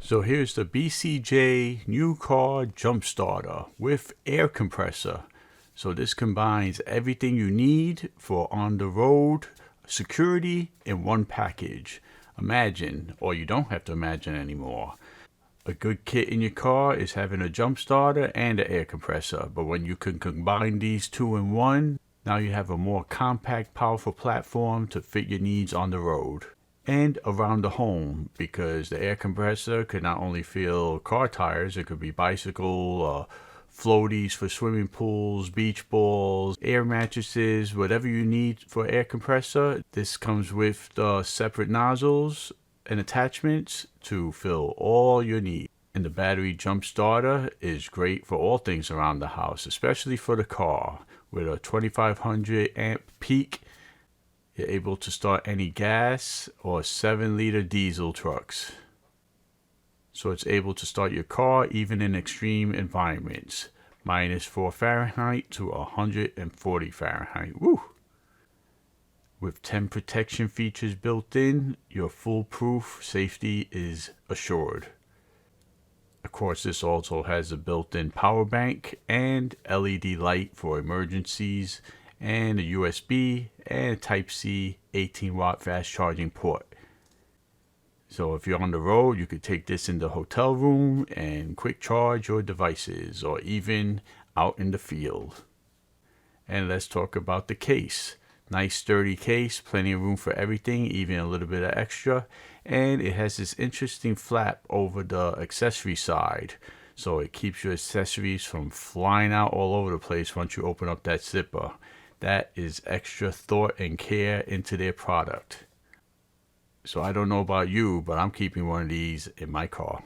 So here's the BCJ new car jump starter with air compressor. So this combines everything you need for on the road security in one package. Imagine, or you don't have to imagine anymore. A good kit in your car is having a jump starter and an air compressor, but when you can combine these two in one, now you have a more compact, powerful platform to fit your needs on the road and around the home, because the air compressor could not only fill car tires, it could be bicycle, floaties for swimming pools, beach balls, air mattresses, whatever you need for air compressor. This comes with separate nozzles and attachments to fill all your needs. And the battery jump starter is great for all things around the house, especially for the car. With a 2500 amp peak, you're able to start any gas or 7-liter diesel trucks. So it's able to start your car even in extreme environments. -4 Fahrenheit to 140 Fahrenheit. Woo! With 10 protection features built in, your foolproof safety is assured. Of course, this also has a built-in power bank and LED light for emergencies, and a USB and a Type-C 18-watt fast charging port. So if you're on the road, you could take this in the hotel room and quick charge your devices, or even out in the field. And let's talk about the case. Nice sturdy case, plenty of room for everything, even a little bit of extra. And it has this interesting flap over the accessory side, so it keeps your accessories from flying out all over the place once you open up that zipper. That is extra thought and care into their product. So I don't know about you, but I'm keeping one of these in my car.